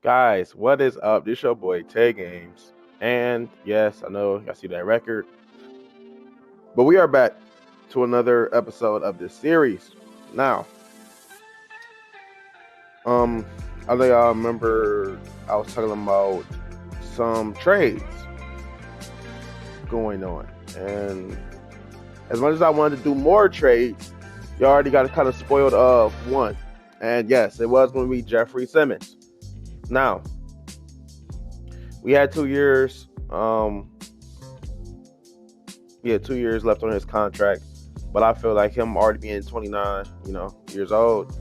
Guys, what is up? This your boy Tay Games. And yes, I know I see that record. But we are back to another episode of this series. Now, um, I think I remember I was talking about some trades going on. And as much as I wanted to do more trades, you already got kind of spoiled of one. And yes, it was going to be Jeffrey Simmons. Now, we had 2 years. He had 2 years left on his contract, but I feel like him already being 29, years old,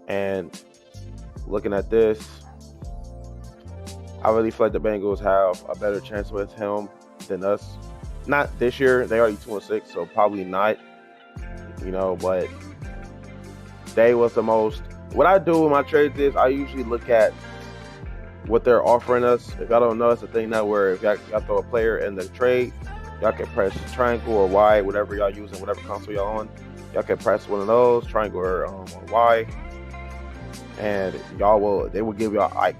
and looking at this, I really feel like the Bengals have a better chance with him than us. Not this year; they already 2-6, so probably not. But they was the most. What I do with my trades is I usually look at what they're offering us. If y'all don't know, it's a thing now where if y'all throw a player in the trade, y'all can press triangle or Y, whatever y'all using, whatever console y'all on. Y'all can press one of those, triangle or Y, and they will give y'all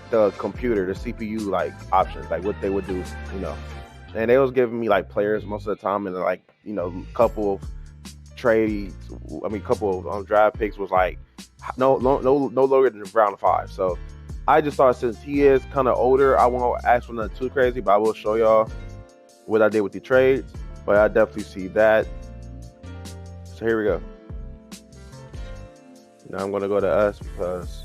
the computer, the CPU options, like what they would do. And they was giving me players most of the time, and couple of trades. Couple of draft picks was no lower than round 5. So I just thought since he is kind of older, I won't ask for nothing too crazy, but I will show y'all what I did with the trades. But I definitely see that. So here we go. I'm gonna go to us because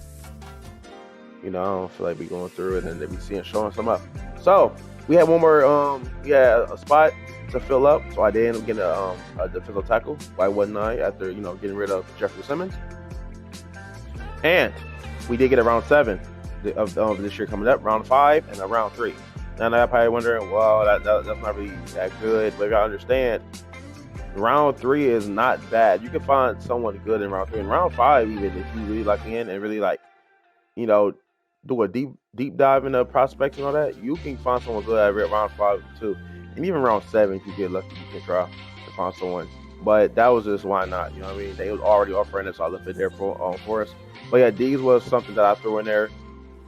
I don't feel like we going through it and then we showing some up. So we had one more a spot to fill up. So I did end up getting a defensive tackle by 1-9 after getting rid of Jeffrey Simmons. And we did get a round 7 of this year coming up, round 5 and a round 3. Now I'm probably wondering, well, that's not really that good. But if y'all understand, round 3 is not bad. You can find someone good in round 3. In round 5, even if you really lock in and really do a deep dive into prospects and all that, you can find someone good at round 5 too. And even round 7, if you get lucky, you can try to find someone. But that was just why not? You know what I mean? They was already offering it, so I left it there for us. But yeah, these was something that I threw in there,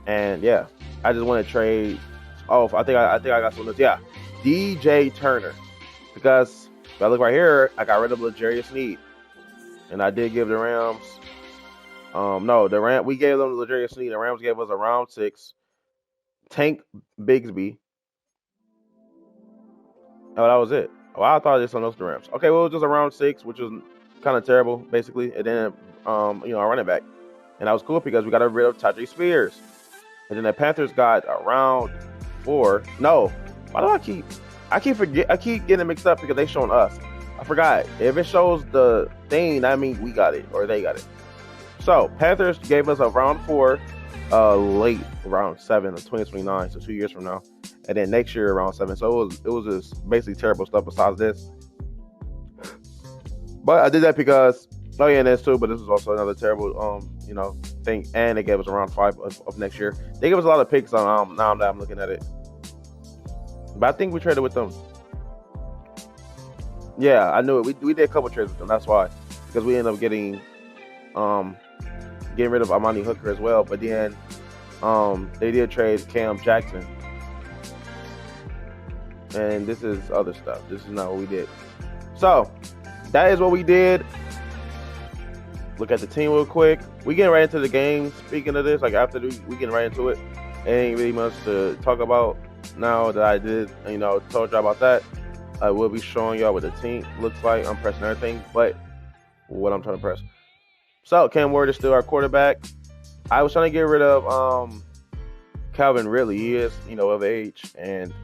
and yeah, I just want to trade. Oh, I think I got some of this. Yeah, DJ Turner, because if I look right here, I got rid of L'Jarius Sneed, and I did give the Rams. We gave them L'Jarius Sneed. The Rams gave us a round 6. Tank Bigsby. Oh, that was it. Oh, I thought this on those the Rams. Okay, well, it was just a round 6, which was kind of terrible, basically. And then, a running back. And that was cool because we got rid of Tajay Spears. And then the Panthers got a round 4. No, why do I keep getting it mixed up because they showing us. I forgot. If it shows the thing, that means we got it or they got it. So Panthers gave us a round 4, late round 7 of 2029, so 2 years from now. And then next year around 7. So it was just basically terrible stuff besides this. But I did that because and this too, but this is also another terrible thing. And they gave us around 5 of next year. They gave us a lot of picks on now that I'm looking at it. But I think we traded with them. Yeah, I knew it. We did a couple trades with them. That's why. Because we ended up getting rid of Amani Hooker as well. But then they did trade Cam Jackson. And this is other stuff. This is not what we did. So that is what we did. Look at the team real quick. We getting right into the game. Speaking of this, after we getting right into it, ain't really much to talk about now that I did, told y'all about that. I will be showing y'all what the team looks like. I'm pressing everything, but what I'm trying to press. So Cam Ward is still our quarterback. I was trying to get rid of Calvin Ridley. He is, of age, and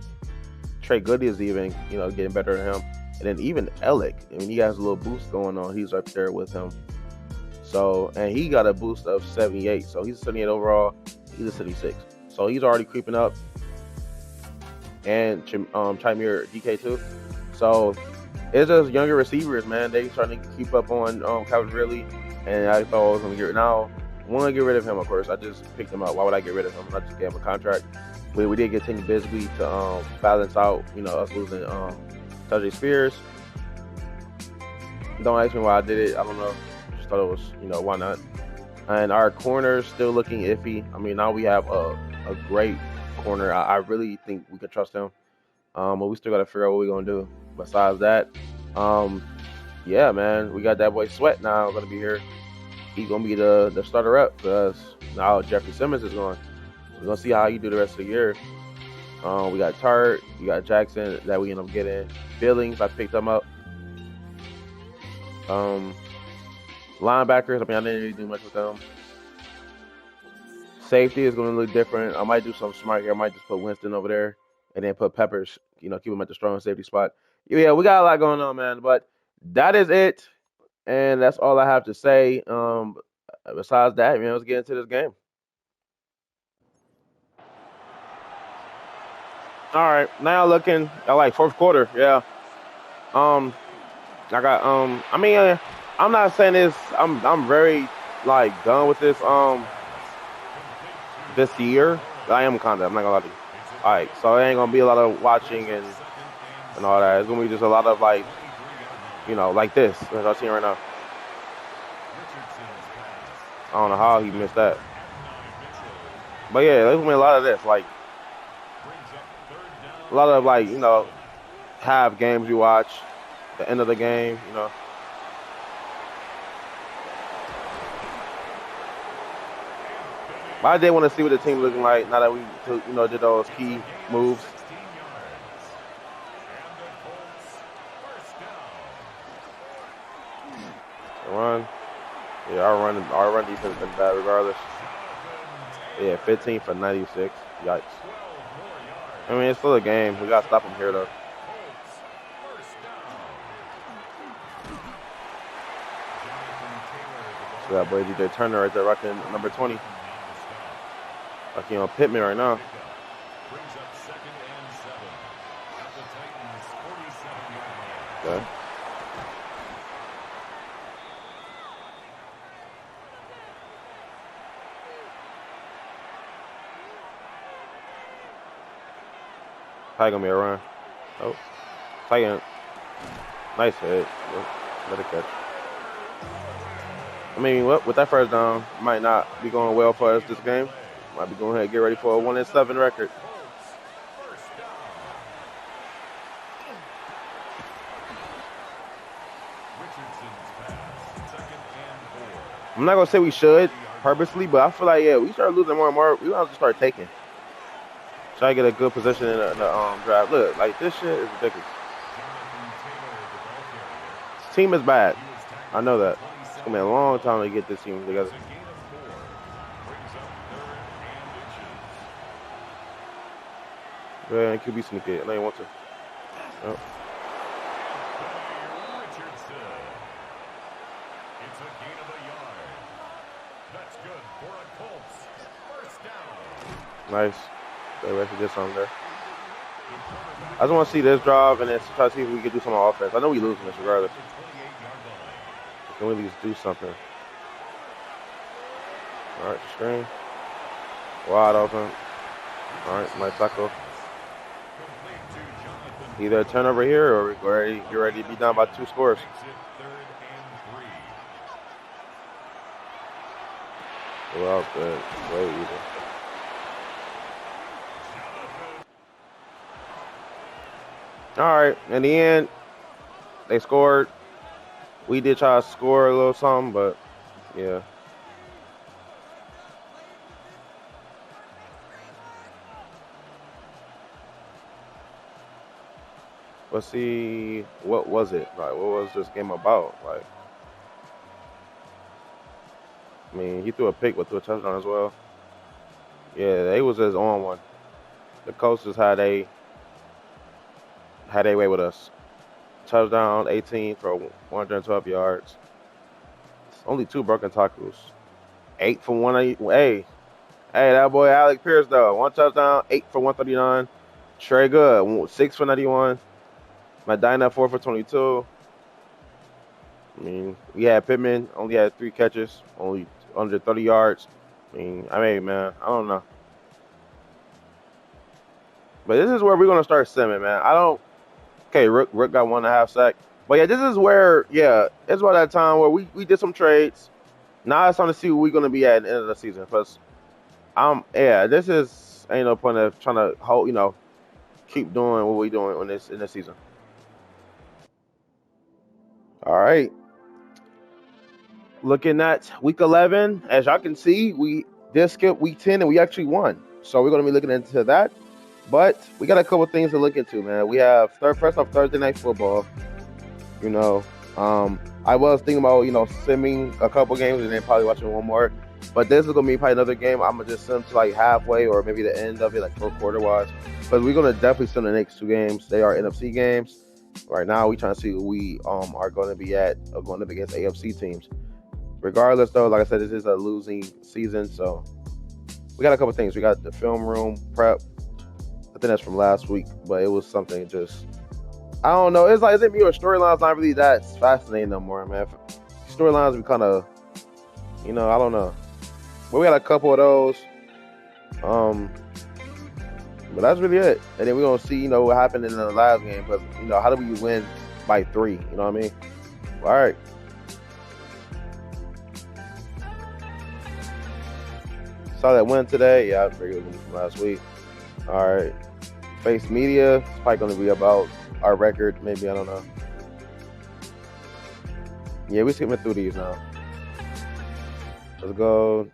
Trey Goody is even, getting better than him. And then even Ellick, he has a little boost going on. He's up there with him. So, and he got a boost of 78. So he's a 78 overall. He's a 76. So he's already creeping up. And Chimere DK too. So it's just younger receivers, man. They trying to keep up on Calvin Ridley. And I thought I was going to get want to get rid of him, of course. I just picked him up. Why would I get rid of him? I just gave him a contract. We did get Tank Bigsby to balance out, us losing Tajay Spears. Don't ask me why I did it. I don't know. Just thought it was, why not? And our corner's still looking iffy. I mean, now we have a great corner. I really think we could trust him. But we still got to figure out what we're going to do. Besides that, yeah, man, we got that boy Sweat now going to be here. He's going to be the starter up because now Jeffrey Simmons is going. So we're going to see how you do the rest of the year. We got Tart, you got Jackson that we end up getting. Billings, I picked them up. Linebackers, I mean, I didn't really do much with them. Safety is going to look different. I might do something smart here. I might just put Winston over there and then put Peppers, keep him at the strong safety spot. Yeah, we got a lot going on, man. But that is it. And that's all I have to say. Besides that, let's get into this game. All right, now looking at like fourth quarter. Yeah. I got I mean, I'm not saying this. I'm very like done with this this year. I am kinda. I'm not gonna lie to you. All right, so it ain't gonna be a lot of watching and all that. It's gonna be just a lot of like like this that I'm seeing right now. I don't know how he missed that, but yeah, there's gonna be a lot of this, like a lot of like half games you watch, the end of the game, But I did want to see what the team looking like now that we did those key moves. Run. Yeah, our run defense has been bad regardless. Yeah, 15 for 96. Yikes. I mean, it's still a game. We got to stop them here, though. So that boy DJ Turner right there rocking number 20. Like, Pittman right now. Okay. Probably gonna be a run. Oh, Titan. Nice hit. Better catch. I mean, with that first down, might not be going well for us this game. Might be going ahead and get ready for a 1-7 record. I'm not gonna say we should purposely, but I feel like we start losing more and more. We want to start taking. Try to get a good position in the drive. Look, like this shit is ridiculous. This team is bad. I know that. It's gonna be a long time to get this team together. Yeah, QB sneaky. I know you want to. Yep. Nice. They actually did something there. I just want to see this drive and then try to see if we can do some offense. I know we losing this regardless. Can we at least do something? All right, screen. Wide open. All right, nice tackle. Either a turnover here or you're ready to be down by 2 scores. Well, that was good. Way easy. All right, in the end, they scored. We did try to score a little something, but yeah. Let's see, what was it? Like, what was this game about? Like, I mean, he threw a pick, but threw a touchdown as well. Yeah, they was just on one. The coach just had a way with us. Touchdown, 18 for 112 yards. Only 2 broken tackles. 8 for 180. Hey, that boy Alec Pierce though. 1 touchdown, 8 for 139. Trey Good, 6 for 91. Medina 4 for 22. I mean, we had Pittman only had 3 catches, only under 30 yards. I mean, man, I don't know. But this is where we're gonna start simming, man. Okay, Rook got 1.5 sacks. But yeah, this is where, it's about that time where we did some trades. Now it's time to see where we're gonna be at the end of the season. Plus, yeah, this is ain't no point of trying to hold, keep doing what we doing in this season. All right, looking at week 11, as y'all can see, we did skip week 10 and we actually won. So we're gonna be looking into that. But we got a couple things to look into, man. We have first off Thursday night football. I was thinking about simming a couple games and then probably watching one more. But this is gonna be probably another game. I'm gonna just sim to like halfway or maybe the end of it, like 4 quarter wise. But we're gonna definitely sim the next 2 games. They are NFC games. Right now, we trying to see who we are going to be at going up against AFC teams. Regardless, though, like I said, this is a losing season, so we got a couple things. We got the film room prep. I think that's from last week, but it was something just I don't know. It's like is it me or storylines not really that fascinating no more, man. Storylines be kind of, I don't know. But we got a couple of those. But that's really it. And then we're gonna see, what happened in the last game. But how do we win by 3? You know what I mean? All right. Saw that win today. Yeah, I figured it was from last week. All right. Face media. It's probably gonna be about our record. Maybe, I don't know. Yeah, we're skipping through these now. Let's go.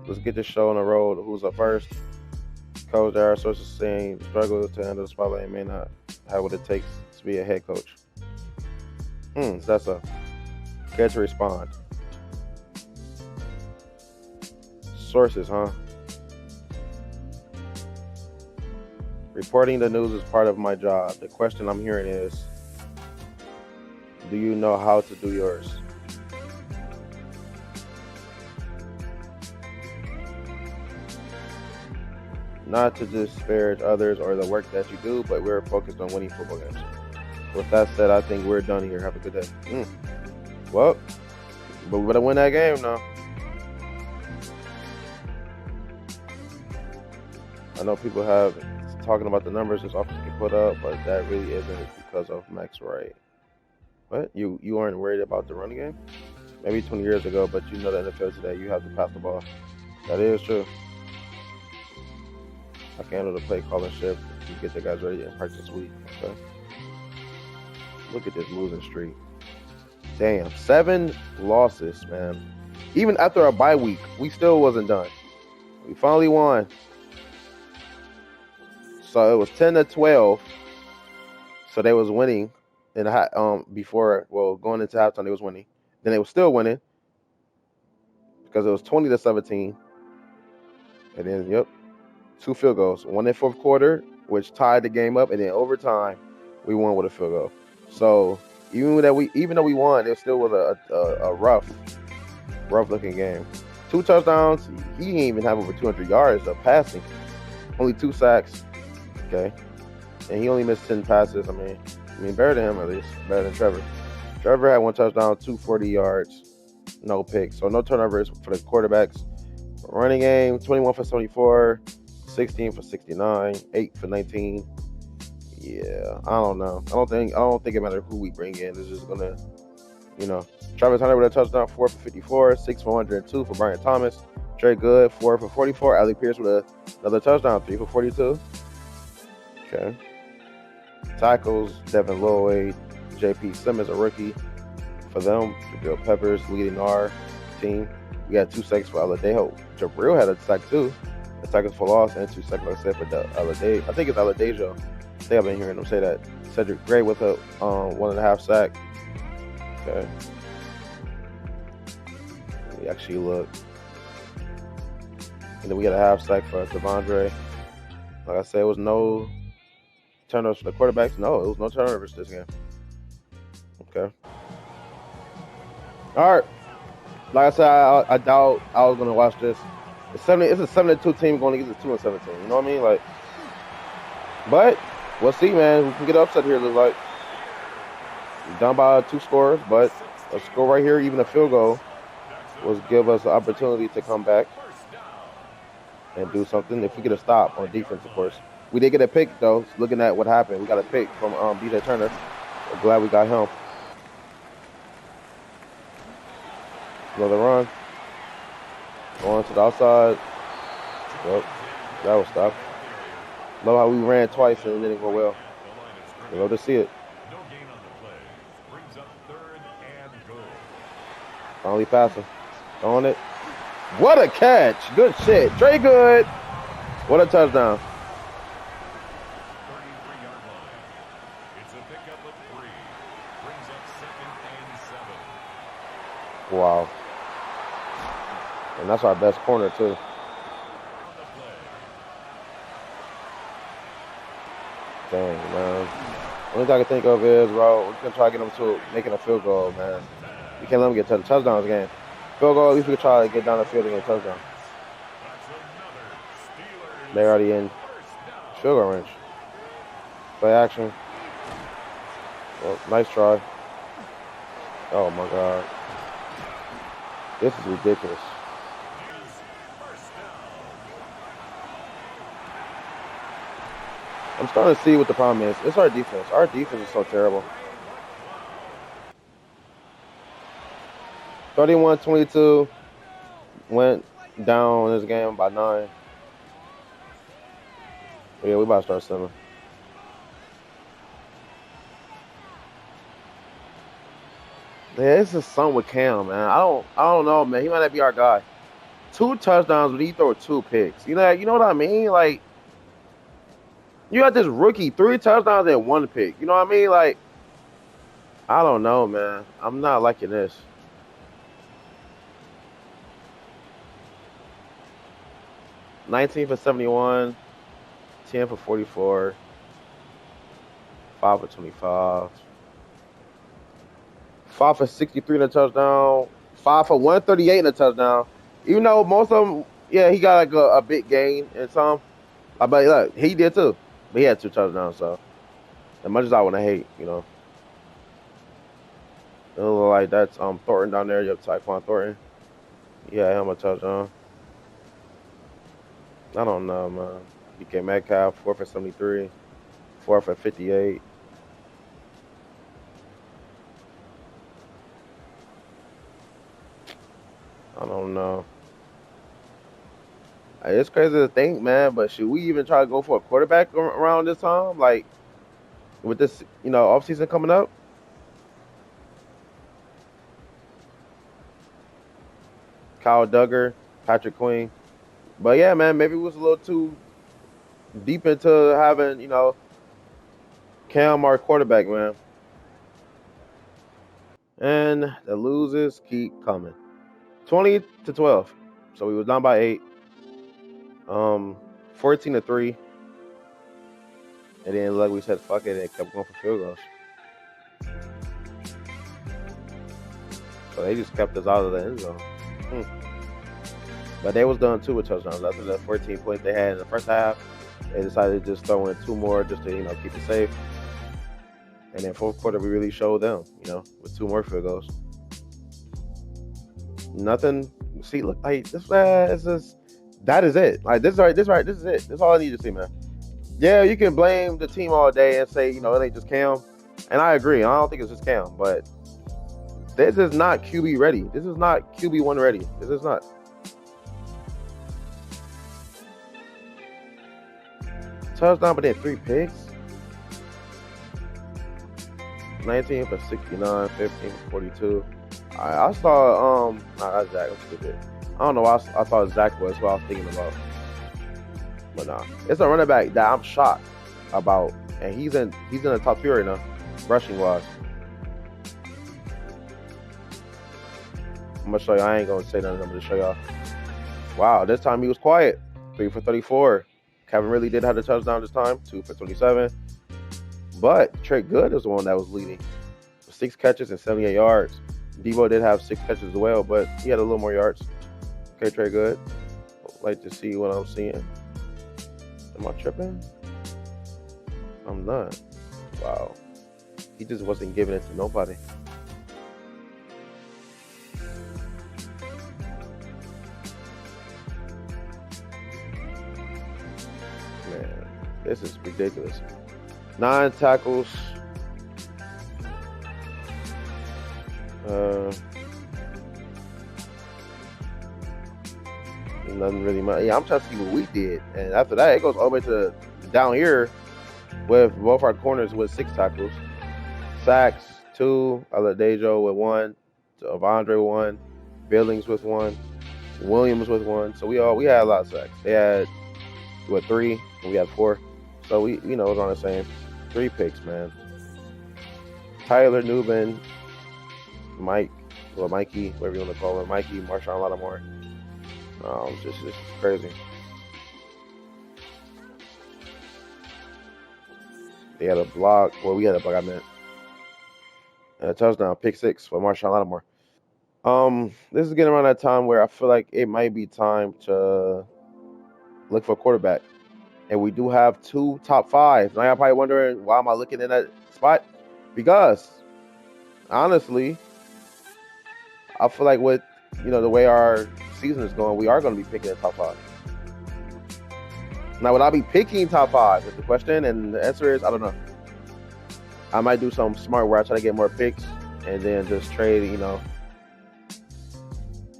Let's get this show on the road. Who's up first? Coach, there are sources saying struggles to handle the spotlight and may not have what it takes to be a head coach. So that's a care to respond. Sources, huh? Reporting the news is part of my job. The question I'm hearing is, do you know how to do yours? Not to disparage others or the work that you do, but we're focused on winning football games. With that said, I think we're done here. Have a good day. Well, but we better win that game now. I know people have talking about the numbers this offense can put up, but that really isn't because of Max Wright. What? You aren't worried about the running game? Maybe 20 years ago, but you know the NFL today, you have to pass the ball. That is true. I can handle the play calling shift to get the guys ready and practice this week. Okay. Look at this losing streak. Damn, 7 losses, man. Even after a bye week, we still wasn't done. We finally won. So it was 10-12. So they was winning in before. Well, going into halftime, they was winning. Then they was still winning because it was 20-17. And then 2 field goals. One in fourth quarter, which tied the game up, and then overtime, we won with a field goal. So even though we won, it still was a rough looking game. 2 touchdowns. He didn't even have over 200 yards of passing. Only 2 sacks. Okay, and he only missed 10 passes. I mean, better than him at least. Better than Trevor. Trevor had 1 touchdown, 240 yards, no picks. So no turnovers for the quarterbacks. Running game, 21 for 74, 16 for 69, 8 for 19. Yeah, I don't know. I don't think it matters who we bring in. It's just gonna, Travis Hunter with a touchdown, 4 for 54, 6 for 102 for Brian Thomas. Trey Good, 4 for 44. Alec Pierce with another touchdown, 3 for 42. Okay. Tackles, Devin Lloyd, J.P. Simmons, a rookie for them. Jabril Peppers leading our team. We got 2 sacks for Aladejo. Jabril had a sack too. A tackles for loss and 2 sacks, like I said, for Aladejo. I think it's Aladejo. I think I've been hearing them say that. Cedric Gray with a 1.5 sack. Okay. We actually look. And then we got a half sack for Devondre. Like I said, it was no turnovers for the quarterbacks. No, it was no turnovers this game. Okay. All right. Like I said, I doubt I was gonna watch this. It's a 7-2 team going against a 2-17. You know what I mean? Like, but we'll see, man. We can get upset here. Look like we're down by 2 scores, but a score right here, even a field goal, will give us the opportunity to come back and do something. If we get a stop on defense, of course. We did get a pick though. Looking at what happened, we got a pick from DJ Turner. We're glad we got him. Another run. Going to the outside. Yep, that was stopped. Love how we ran twice and it didn't go well. You love to see it. Finally passing. On it. What a catch. Good shit. Trey Good. What a touchdown. Wow. And that's our best corner, too. Dang, man. Only thing I can think of is, bro, we're going to try to get them to making a field goal, man. We can't let them get touchdowns again. Field goal, at least we can try to get down the field and get a touchdown. They're already in field goal range. Play action. Well, nice try. Oh, my God. This is ridiculous. I'm starting to see what the problem is. It's our defense. Our defense is so terrible. 31-22. Went down this game by 9. Yeah, we about to start sending. Yeah, it's just something with Cam, man. I don't know, man. He might not be our guy. 2 touchdowns, but he threw 2 picks. You know what I mean? Like, you got this rookie, 3 touchdowns and 1 pick. You know what I mean? Like, I don't know, man. I'm not liking this. $19 for 71, 10 for 44, 5 for 25, 5 for 63 in a touchdown, 5 for 138 in a touchdown. Even though most of them, yeah, he got like a big gain in some. But look, he did too. But he had 2 touchdowns, so as much as I want to hate, you know. It look like that's Thornton down there. You have Tyquan Thornton. Yeah, him a touchdown. I don't know, man. DK Metcalf, 4 for 73, 4 for 58. I don't know. It's crazy to think, man, but should we even try to go for a quarterback around this time? Like, with this, offseason coming up? Kyle Duggar, Patrick Queen. But yeah, man, maybe it was a little too deep into having, Cam our quarterback, man. And the losers keep coming. 20-12. So we was down by 8. 14-3. And then like we said, fuck it, and kept going for field goals. So they just kept us out of the end zone. But they was done too with touchdowns. After the 14 points they had in the first half, they decided to just throw in 2 more just to, keep it safe. And then fourth quarter, we really showed them, with 2 more field goals. Nothing. See, look, like this is just, that is it. Like this is it. This is it. That's all I need to see, man. Yeah, you can blame the team all day and say, it ain't just Cam. And I agree. I don't think it's just Cam, but this is not QB ready. This is not QB1 ready. This is not. Touchdown, but then 3 picks. 19 for 69, 15 for 42. I saw not Zach. I'm stupid. I don't know why I thought Zach was what I was thinking about. But nah, it's a running back that I'm shocked about, and he's in the top 3 right now, rushing wise. I'm gonna show you. I ain't gonna say nothing. I'm gonna show y'all. Wow, this time he was quiet. 3 for 34. Kevin really did have the touchdown this time. 2 for 27. But Trey Good is the one that was leading. 6 catches and 78 yards. Devo did have 6 catches as well, but he had a little more yards. Okay, Trey Good. I'd like to see what I'm seeing. Am I tripping? I'm not. Wow. He just wasn't giving it to nobody. Man, this is ridiculous. 9 tackles. Nothing really much. Yeah, I'm trying to see what we did, and after that, it goes all the way to down here with both our corners with 6 tackles, sacks 2, Aladejo with 1, Avondre with 1, Billings with 1, Williams with 1. So we had a lot of sacks. They had 3, and we had 4. So we it was on the same 3 picks, man. Tyler Nubin, Mikey, whatever you want to call him, Mikey, Marshawn Lattimore. Just crazy. They had a block. Well, we had a block, I meant. And a touchdown, pick 6 for Marshawn Lattimore. This is getting around that time where I feel like it might be time to look for a quarterback. And we do have 2 top 5. Now you're probably wondering, why am I looking in that spot? Because, honestly, I feel like with, the way our season is going, we are going to be picking a top 5. Now, would I be picking top 5 is the question, and the answer is, I don't know. I might do something smart where I try to get more picks and then just trade,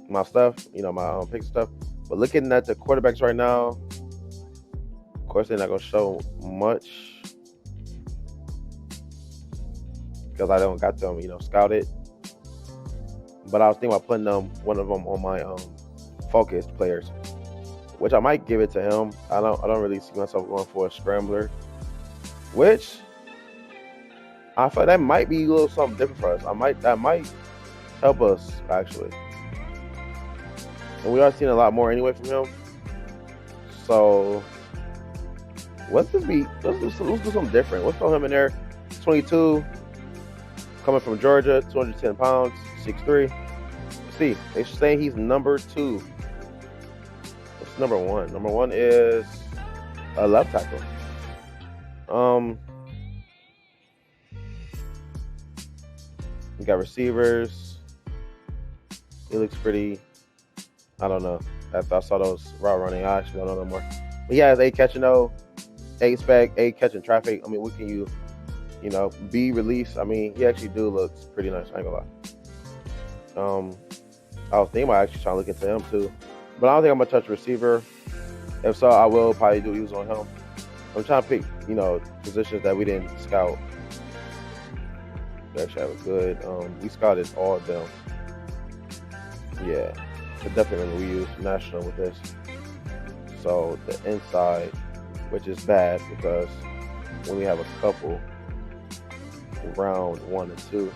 my stuff, my pick stuff. But looking at the quarterbacks right now, of course, they're not going to show much because I don't got them, scouted. But I was thinking about putting one of them on my focused players, which I might give it to him. I don't really see myself going for a scrambler, which I feel that might be a little something different for us. That might help us actually, and we are seeing a lot more anyway from him. So let's do something different. Let's throw him in there. 22, coming from Georgia, 210 pounds, 6'3". Let's see, they're saying he's number 2. What's number 1? Number 1 is a left tackle. We got receivers. He looks pretty. I don't know. After I saw those route running, I actually don't know no more. But he has 8 catching though, 8 spec, 8 catching traffic. I mean, what can you be released? I mean, he actually looks pretty nice. I ain't gonna lie. I was thinking about actually trying to look into him too, but I don't think I'm gonna touch receiver. If so, I will probably do use on him. I'm trying to pick, positions that we didn't scout. We actually have a good. We scouted all of them. Yeah, but definitely we use national with this. So the inside, which is bad because when we have a couple round 1 and 2.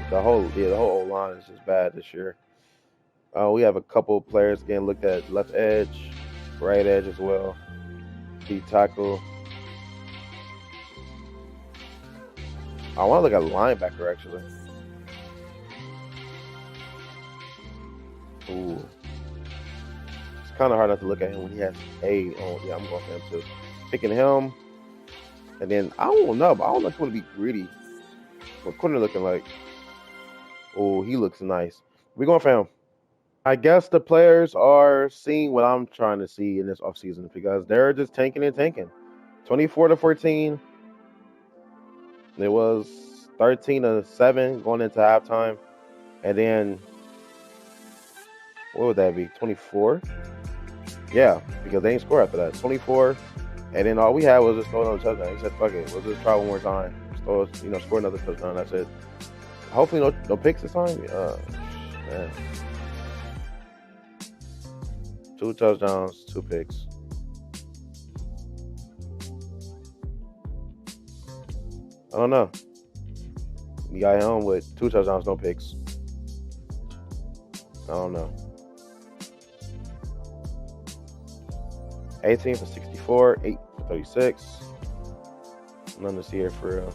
The whole O-line is just bad this year. We have a couple players getting looked at left edge, right edge as well. D tackle. I want to look at linebacker actually. Ooh. It's kind of hard not to look at him when he has A on. Yeah, I'm going for him too. Picking him. And then, I don't know if you want to be greedy. What corner looking like? Oh, he looks nice. We're going for him. I guess the players are seeing what I'm trying to see in this offseason because they're just tanking and tanking. 24-14. It was 13-7 going into halftime. And then, what would that be? 24? Yeah, because they didn't score after that. 24. And then all we had was just throw another touchdown. He said, fuck it. We'll just try one more time. Score another touchdown. That's it. Hopefully no picks this time. Man. 2 touchdowns, 2 picks. I don't know. We got him with 2 touchdowns, no picks. I don't know. 18 for 64, 8 for 36. Nothing to see here for real.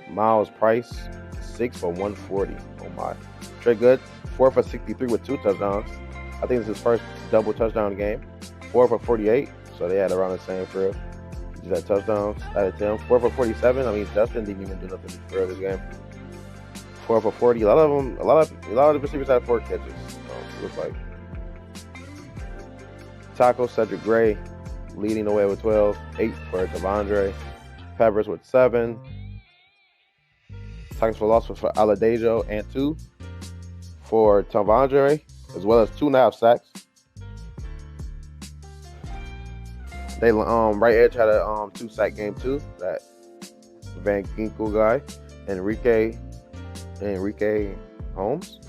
Miles Price, 6 for 140. Oh my. Trey Good, 4 for 63 with 2 touchdowns. I think it's his first double touchdown game. 4 for 48. So they had around the same for real. Just had touchdowns added to him. 4 for 47. I mean, Justin didn't even do nothing for real this game. 4 for 40. A lot of the receivers had 4 catches. It looks like. Tackle Cedric Gray leading the way with 12. 8 for Devondre. Peppers with 7. Tackles for loss for Aladejo and 2. for Tavandre, as well as 2.5 sacks. They right edge had a 2-sack game too. That Van Ginkel guy, Enrique Holmes,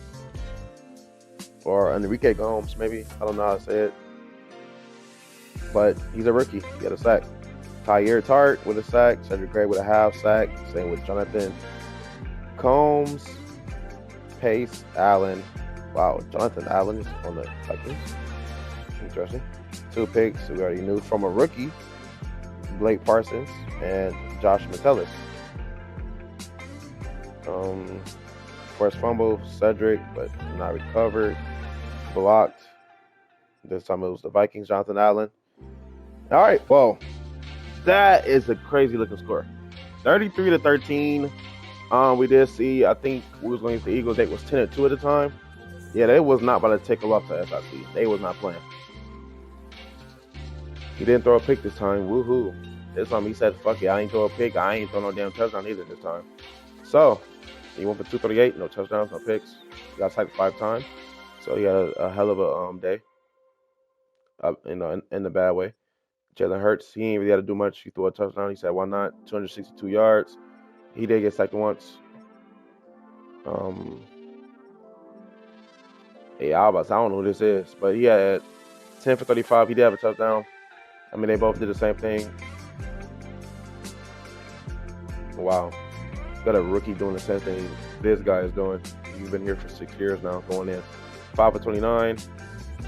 or Enrique Gomes, maybe. I don't know how to say it, but he's a rookie. He had a sack. Tyler Tart with a sack. Cedric Gray with a half sack. Same with Jonathan Combs, Pace, Allen. Wow, Jonathan Allen is on the Titans. Interesting. 2 picks we already knew from a rookie, Blake Parsons and Josh Metellus. First fumble, Cedric, but not recovered. Blocked. This time it was the Vikings, Jonathan Allen. All right, well, that is a crazy looking score. 33-13. We did see, I think we was going to the Eagles. They was 10-2 at the time. Yeah, they was not about to take a loss to SIC. They was not playing. He didn't throw a pick this time. Woohoo. This time he said, fuck it, I ain't throw a pick. I ain't throw no damn touchdown either this time. So, he went for 238, no touchdowns, no picks. He got sacked 5 times. So he had a hell of a day. In the bad way. Jalen Hurts, he ain't really had to do much. He threw a touchdown. He said, why not? 262 yards. He did get sacked once. Yeah, I don't know who this is, but he had 10 for 35. He did have a touchdown. I mean, they both did the same thing. Wow. Got a rookie doing the same thing this guy is doing. He's been here for 6 years now, going in. 5 for 29.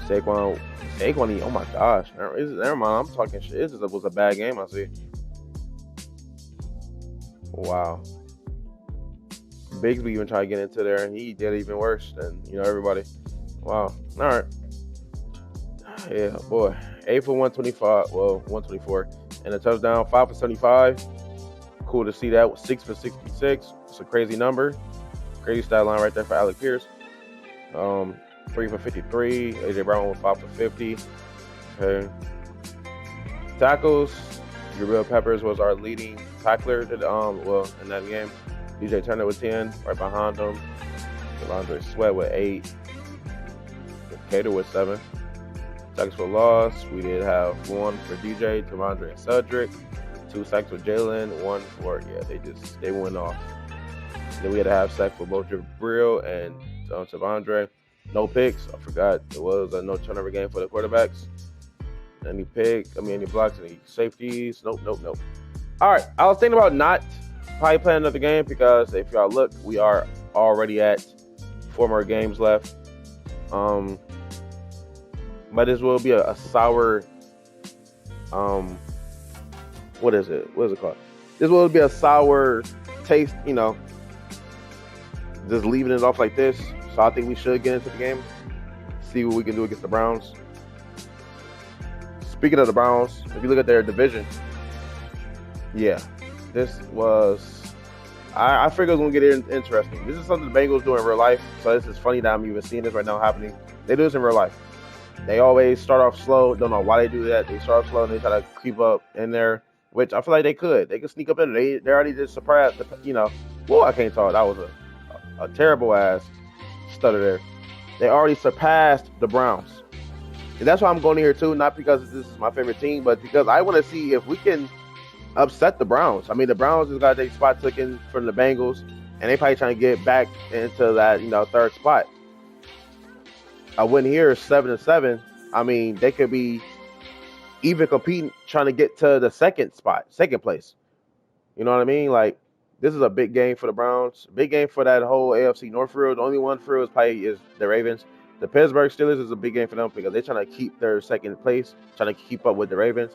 Saquon, oh my gosh. Never mind, I'm talking shit. It was a bad game, I see. Wow. Bigsby even tried to get into there, and he did even worse than, everybody. Wow. All right. Yeah, boy. 8 for 125. Well, 124. And a touchdown. 5 for 75. Cool to see that. 6 for 66. It's a crazy number. Crazy stat line right there for Alec Pierce. 3 for 53. AJ Brown with 5 for 50. Okay. Tackles. Jabril Peppers was our leading tackler in that game. DJ Turner with 10. Right behind him. Delondre Sweat with 8. Cater with 7. Sacks for loss. We did have 1 for DJ, Tavandre, and Cedric. 2 sacks for Jalen. 1 for they went off. Then we had a half sack for both Jabril and Tavandre. No picks. I forgot it was a no turnover game for the quarterbacks. Any blocks, any safeties? Nope. All right. I was thinking about not probably playing another game because if y'all look, we are already at 4 more games left. But this will be a sour. What is it? What is it called? This will be a sour taste. Just leaving it off like this. So I think we should get into the game. See what we can do against the Browns. Speaking of the Browns, if you look at their division, yeah, this was. I figured it was gonna get interesting. This is something the Bengals do in real life. So this is funny that I'm even seeing this right now happening. They do this in real life. They always start off slow. Don't know why they do that. They start off slow and they try to creep up in there, which I feel like they could. They could sneak up in there. They already just surprised. Whoa, I can't talk. That was a terrible ass stutter there. They already surpassed the Browns. And that's why I'm going here too. Not because this is my favorite team, but because I want to see if we can upset the Browns. I mean, the Browns has got their spot taken from the Bengals, and they probably trying to get back into that, 3rd spot. I win here 7-7. I mean, they could be even competing, trying to get to the second place. You know what I mean? Like, this is a big game for the Browns. Big game for that whole AFC North field. The only one field is the Ravens. The Pittsburgh Steelers is a big game for them because they're trying to keep their second place, trying to keep up with the Ravens.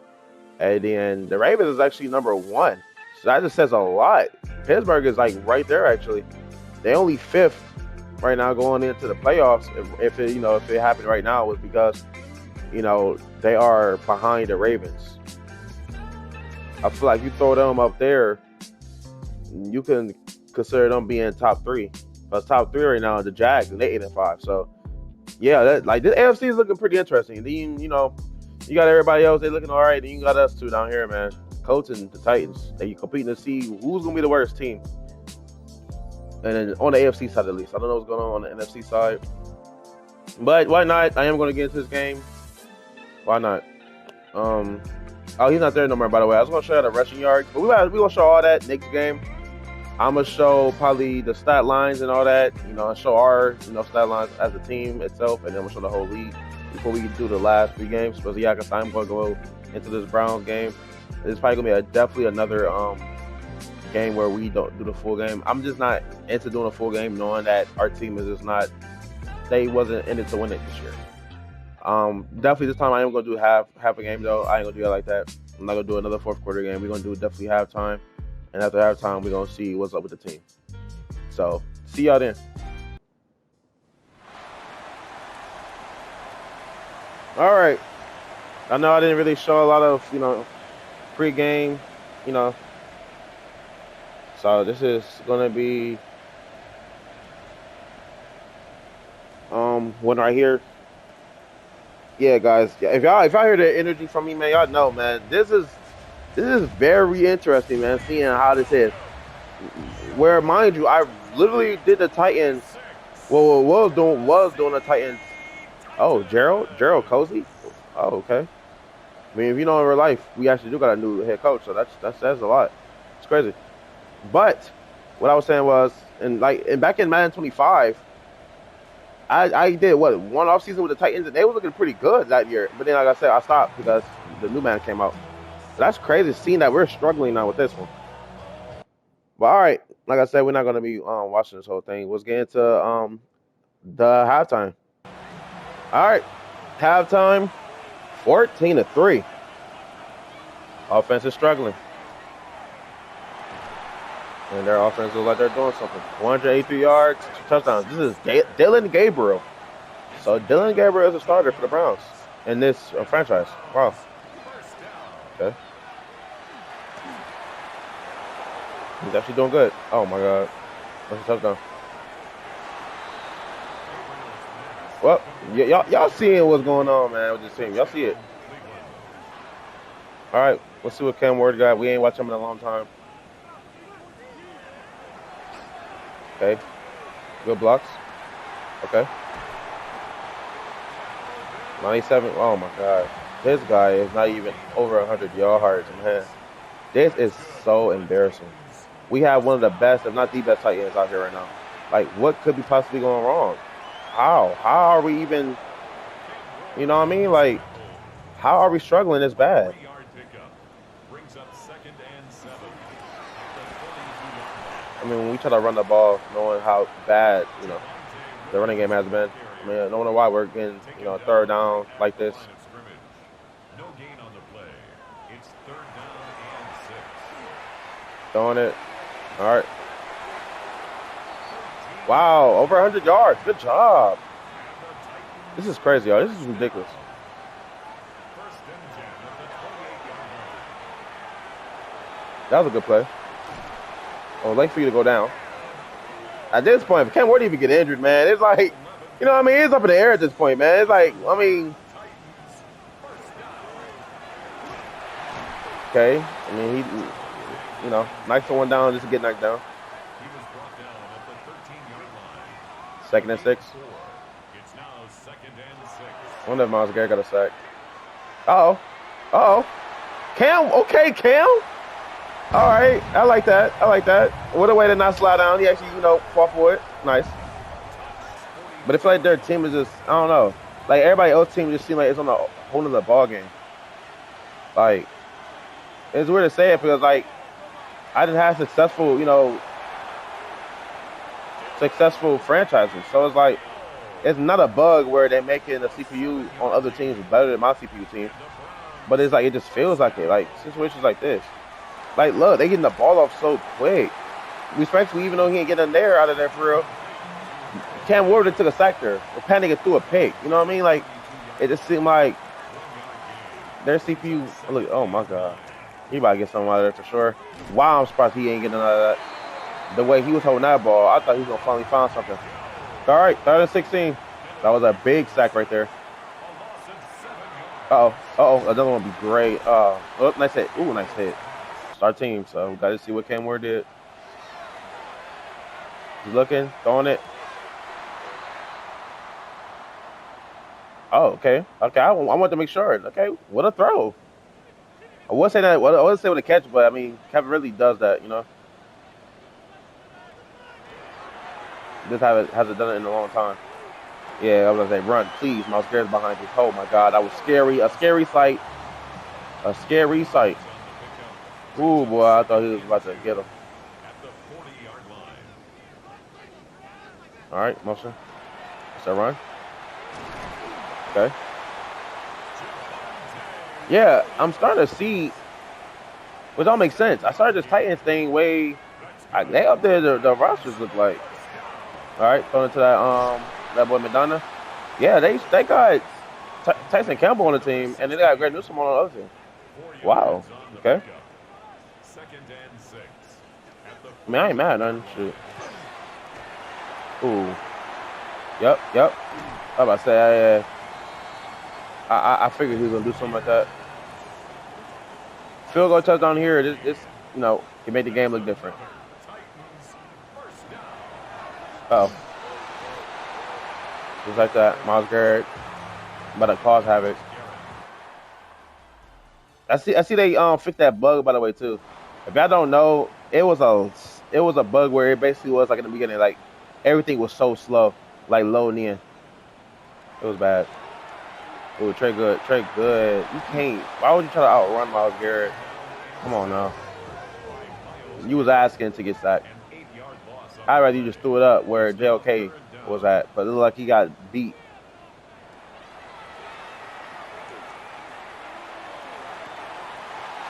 And then the Ravens is actually number 1. So that just says a lot. Pittsburgh is like right there actually. They only 5th right now going into the playoffs. If it happened right now, was because they are behind the Ravens. I feel like you throw them up there, you can consider them being top 3. But top 3 right now, the Jags, and they 8-5. So yeah, this AFC is looking pretty interesting. Then you got everybody else, they looking all right. Then you got us two down here, man. Colts and the Titans. They competing to see who's gonna be the worst team. And then on the AFC side, at least. I don't know what's going on the NFC side. But why not? I am going to get into this game. Why not? Oh, he's not there no more, by the way. I was going to show you the rushing yards. But we're going to show all that next game. I'm going to show probably the stat lines and all that. You know, show our, stat lines as a team itself. And then we'll show the whole league before we do the last 3 games. But yeah, because I'm going to go into this Browns game. It's probably going to be definitely another game where we don't do the full game. I'm just not into doing a full game, knowing that our team is just not. They wasn't in it to win it this year. Definitely this time I am gonna do half a game though. I ain't gonna do it like that. I'm not gonna do another fourth quarter game. We're gonna do definitely halftime, and after halftime we're gonna see what's up with the team. So see y'all then. All right. I know I didn't really show a lot of pre-game, So this is gonna be one right here. Yeah, guys. If y'all hear the energy from me, man, y'all know, man. This is very interesting, man. Seeing how this is. Where, mind you, I literally did the Titans. Well, was doing the Titans. Oh, Gerald Cozy. Oh, okay. I mean, if you know in real life, we actually do got a new head coach, so that says a lot. It's crazy. But what I was saying was, and back in Madden 25. I did one off season with the Titans, and they were looking pretty good that year. But then, like I said, I stopped because the new man came out. So that's crazy seeing that we're struggling now with this one. But all right, like I said, we're not gonna be watching this whole thing. Let's get into the halftime. All right, halftime, 14-3. Offense is struggling. And their offense looks like they're doing something. 183 yards, 2 touchdowns. This is Dylan Gabriel. So Dylan Gabriel is a starter for the Browns in this franchise. Wow. Okay. He's actually doing good. Oh my God. That's a touchdown. Well, y'all seeing what's going on, man, with this team. Y'all see it. All right, let's see what Cam Ward got. We ain't watched him in a long time. Okay. Good blocks. Okay. 97. Oh my God. This guy is not even over 100 yards, man. This is so embarrassing. We have one of the best, if not the best, tight ends out here right now. Like, what could be possibly going wrong? How are we even? You know what I mean? Like, how are we struggling this bad? I mean, when we try to run the ball, knowing how bad, the running game has been. I mean, I don't know why we're getting, third down like this. No gain on the play. It's 3rd down and 6. Throwing it. All right. Wow, over 100 yards. Good job. This is crazy, y'all. This is ridiculous. That was a good play. I would like for you to go down. At this point, if Cam Ward even get injured, man, it's like, you know what I mean? It's up in the air at this point, man. It's like, I mean, okay. I mean, he, knocks someone down just to get knocked down. He was brought down at the 13-yard line. 2nd and 6. It's now 2nd and 6. I wonder if Myles Garrett got a sack. Uh-oh. Cam, okay, Cam. All right, I like that. What a way to not slide down. He actually, fought for it. Nice. But I feel like their team is just, I don't know. Like, everybody else's team just seems like it's on a whole nother ball game. Like, it's weird to say it because, like, I just had successful franchises. So it's like, it's not a bug where they're making the CPU on other teams better than my CPU team. But it's like, it just feels like it. Like, situations like this. Like, look, they getting the ball off so quick. Respectfully, even though he ain't getting out of there for real. Cam Ward took a sack there. Or panicking through a pick. You know what I mean? Like, it just seemed like their CPU. Look, oh my God. He about to get something out of there for sure. Wow, I'm surprised he ain't getting out of that. The way he was holding that ball, I thought he was going to finally find something. All right, 3rd and 16. That was a big sack right there. Uh-oh, another one would be great. Oh, nice hit. Ooh, nice hit. It's our team, so we got to see what Cam Ward did. He's looking, throwing it. Oh, okay. Okay, I want to make sure. Okay, what a throw. I would say that. I would say with a catch, but I mean, Kevin really does that. This hasn't done it in a long time. Yeah, I was gonna say, run, please. Miles Garrett's behind you. Oh my God, that was scary. A scary sight. A scary sight. Ooh, boy, I thought he was about to get him. All right, motion. Is that run? Okay. Yeah, I'm starting to see, which don't make sense. I started this Titans thing they up there. The rosters look like. All right, throwing to that boy Madonna. Yeah, they got Tyson Campbell on the team, and they got Greg Newsome on the other team. Wow. Okay. I mean, I ain't mad at nothing. Shoot. Ooh. Yep. I was about to say, I figured he was gonna do something like that. Field goal touchdown here. This can make the game look different. Oh. Just like that, Miles Garrett about to cause havoc. I see they fixed that bug, by the way, too. If y'all don't know, it was a bug where it basically was like in the beginning, like everything was so slow, like loading in. It was bad. Ooh, Trey good. You can't. Why would you try to outrun Miles Garrett? Come on now. You was asking to get sacked. I'd rather you just threw it up where JOK was at, but it looked like he got beat.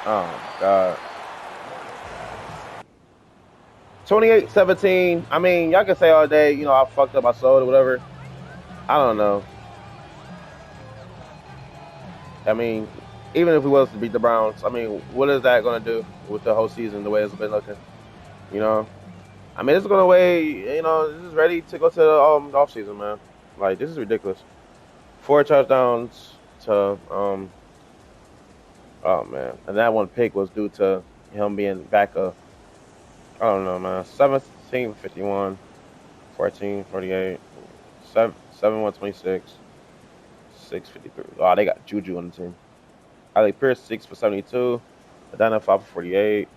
Oh my God. 28-17. I mean, y'all can say all day, I fucked up, I sold or whatever. I don't know. I mean, even if we was to beat the Browns, I mean, what is that going to do with the whole season, the way it's been looking? I mean, it's going to weigh, this is ready to go to the off season, man. Like, this is ridiculous. 4 touchdowns to, oh man. And that one pick was due to him being back up. I don't know, man. 17-51, 14-48, 7-1-26, 6-53. Oh, they got Juju on the team. Alec Pierce 6 for 72, Adana 5 for 48,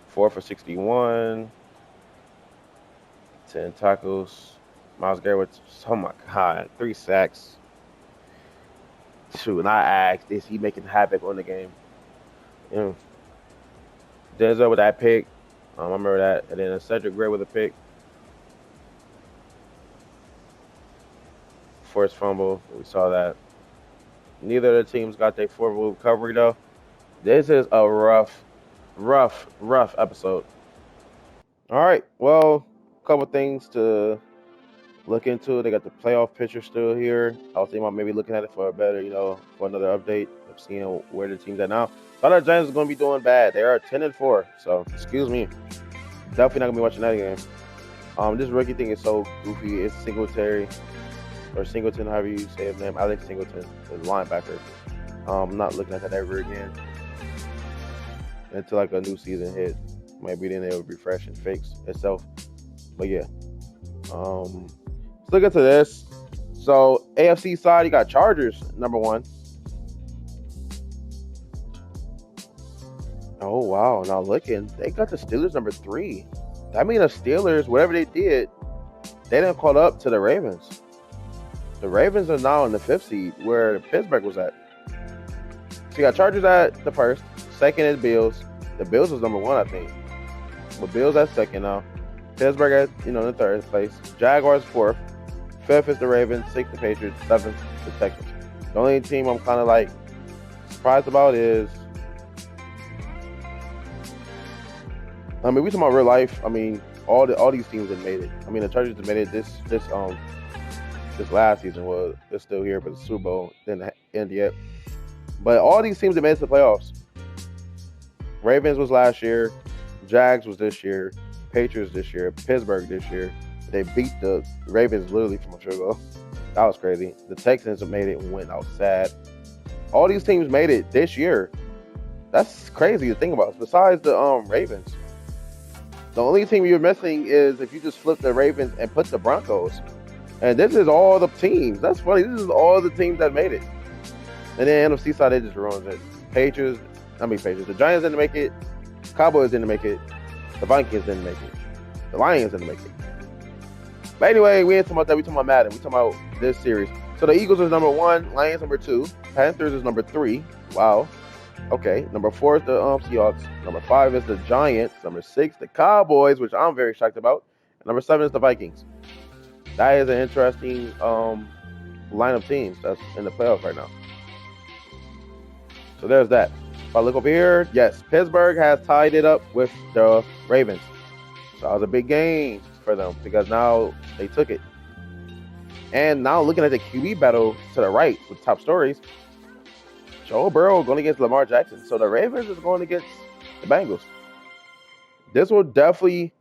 4 for 61, 10 tackles. Miles Garrett, oh my God, 3 sacks. Shoot, and I asked, is he making havoc on the game? Denzel with that pick. I remember that. And then Cedric Gray with a pick. Forced fumble. We saw that. Neither of the teams got their forward recovery, though. This is a rough episode. All right. Well, a couple things to look into. They got the playoff picture still here. I was thinking about maybe looking at it for a better, for another update of seeing where the team's at now. Thought the Giants is going to be doing bad. They are 10-4. So, excuse me. Definitely not going to be watching that game. This rookie thing is so goofy. It's Singletary, or Singleton, however you say his name. Alex Singleton, the linebacker. I'm not looking at that ever again until like a new season hit. Maybe then it'll refresh and fix itself. But yeah. Let's look into this. So AFC side, you got Chargers number 1. Oh wow! Now looking, they got the Steelers number 3. That means the Steelers, whatever they did, they didn't call up to the Ravens. The Ravens are now in the 5th seed, where Pittsburgh was at. So you got Chargers at the 1st. 2nd is Bills. The Bills was number 1, I think. But Bills at 2nd now. Pittsburgh at the 3rd place. Jaguars 4th. 5th is the Ravens. 6th the Patriots. 7th the Texans. The only team I'm kind of like surprised about is, I mean, we talking about real life. I mean, all these teams have made it. I mean, the Chargers have made it this last season. Well, they're still here, but the Super Bowl didn't end yet. But all these teams have made it to the playoffs. Ravens was last year. Jags was this year. Patriots this year. Pittsburgh this year. They beat the Ravens literally from a field goal. That was crazy. The Texans have made it and went out sad. All these teams made it this year. That's crazy to think about. Besides the Ravens. The only team you're missing is if you just flip the Ravens and put the Broncos. And this is all the teams. That's funny. This is all the teams that made it. And then NFC side, they just ruins it. Patriots. The Giants didn't make it. Cowboys didn't make it. The Vikings didn't make it. The Lions didn't make it. But anyway, we ain't talking about that. We talking about Madden. We talking about this series. So the Eagles is number 1. Lions number 2. Panthers is number 3. Wow. Okay. Number 4 is the Seahawks. Number 5 is the Giants. Number 6, the Cowboys, which I'm very shocked about. And number 7 is the Vikings. That is an interesting line of teams that's in the playoffs right now. So there's that. If I look over here, yes, Pittsburgh has tied it up with the Ravens. So that was a big game for them because now they took it. And now looking at the QB battle to the right with top stories, Joe Burrow going against Lamar Jackson. So the Ravens is going against the Bengals. This will definitely,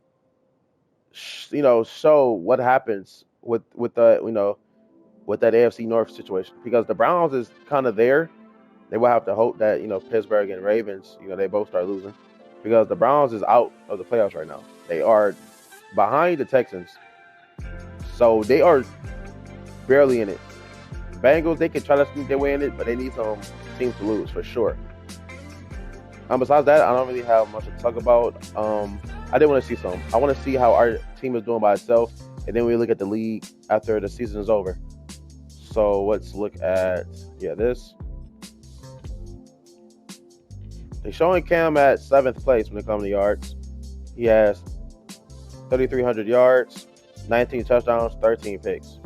show what happens with the, with that AFC North situation because the Browns is kind of there. They will have to hope that, Pittsburgh and Ravens, they both start losing because the Browns is out of the playoffs right now. They are behind the Texans. So they are barely in it. Bengals, they can try to sneak their way in it, but they need some teams to lose for sure. Besides that, I don't really have much to talk about. I did want to see some. I want to see how our team is doing by itself, and then we look at the league after the season is over. So let's look at, this. They're showing Cam at 7th place when it comes to yards. He has 3,300 yards, 19 touchdowns, 13 picks.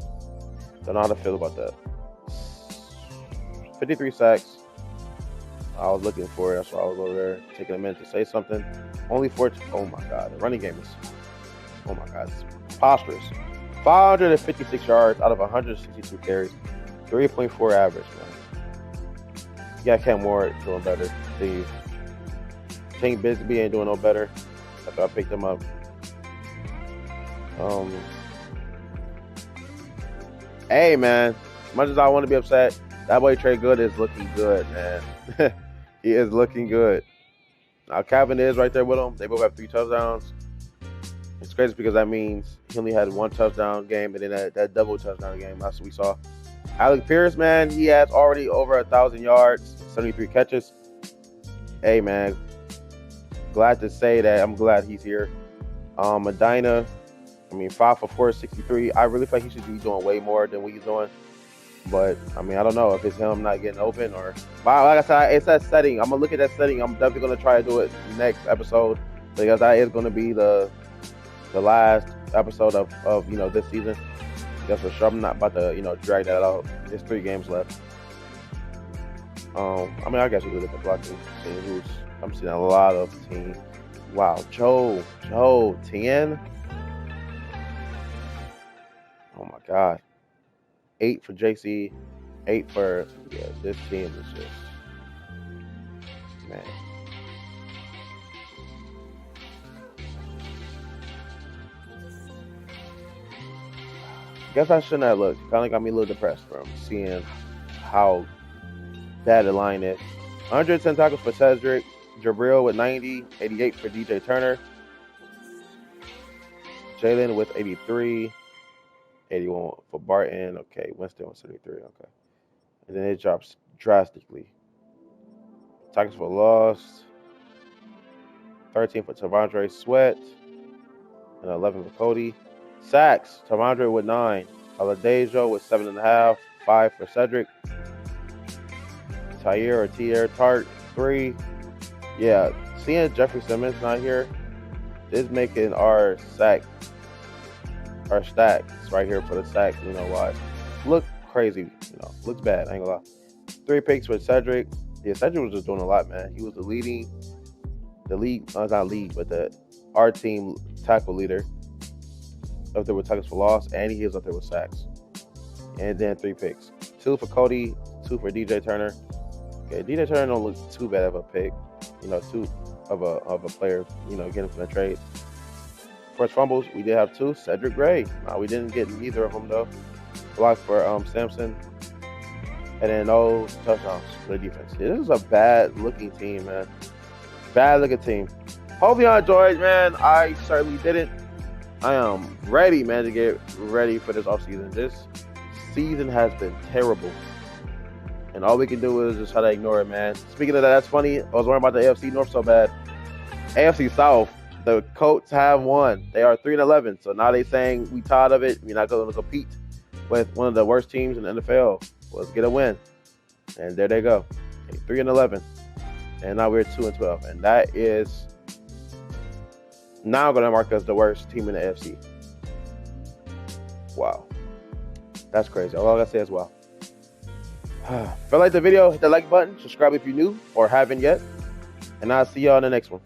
Don't know how to feel about that. 53 sacks. I was looking for it. That's why I was over there taking a minute to say something. Only 14. Oh my God. The running game is, it's preposterous. 556 yards out of 162 carries. 3.4 average, man. Yeah, Cam Ward doing better. Steve. Tank Bigsby ain't doing no better after I picked him up. Hey, man. As much as I want to be upset, that boy Trey Good is looking good, man. He is looking good. Now, Calvin is right there with him. They both have 3 touchdowns. It's crazy because that means he only had 1 touchdown game and then that double touchdown game. That's what we saw. Alec Pierce, man, he has already over 1,000 yards, 73 catches. Hey, man. Glad to say that I'm glad he's here. Medina, 5 for 463. I really feel like he should be doing way more than what he's doing. But, I don't know if it's him not getting open or... Like I said, it's that setting. I'm going to look at that setting. I'm definitely going to try to do it next episode because that is going to be the last episode of this season. That's for sure. I'm not about to, drag that out. There's 3 games left. I guess we look at the blocking. I'm seeing a lot of teams. Wow. Joe, 10. Oh, my God. 8 for JC. 8 for, this team is just, man. Guess I shouldn't have looked. Kind of got me a little depressed from seeing how bad the line is. 110 tackles for Cedric. Jabril with 90. 88 for DJ Turner. Jalen with 83. 81 for Barton. Okay. Winston with 73. Okay. And then it drops drastically. Tackles for loss. 13 for Tavondre Sweat. And 11 for Cody. Sacks, Tavondre with 9. Aladejo with 7.5. 5 for Cedric. Tier Tart 3. Yeah, seeing Jeffrey Simmons not here is making our stacks right here for the sacks, wise. Look crazy, looks bad, I ain't gonna lie. 3 picks for Cedric. Yeah, Cedric was just doing a lot, man. He was our team tackle leader. Up there with tackles for loss, and he was up there with sacks. And then 3 picks. 2 for Cody, 2 for DJ Turner. Okay, DJ Turner don't look too bad of a pick. 2 of a player, getting from the trade. First fumbles, we did have 2. Cedric Gray. We didn't get either of them though. Blocked for Sampson. And then no touchdowns for the defense. This is a bad looking team, man. Bad looking team. hopefully y'all enjoyed, man. I certainly didn't. I am ready, man, to get ready for this offseason. This season has been terrible. And all we can do is just try to ignore it, man. Speaking of that, that's funny. I was worrying about the AFC North so bad. AFC South, the Colts have won. They are 3-11. So now they saying we tired of it. We're not going to compete with one of the worst teams in the NFL. Let's get a win. And there they go. 3-11. And now we're 2-12. And that is now going to mark us the worst team in the AFC. Wow. That's crazy. All I gotta say is wow. If you like the video, hit the like button, subscribe if you're new or haven't yet, and I'll see y'all in the next one.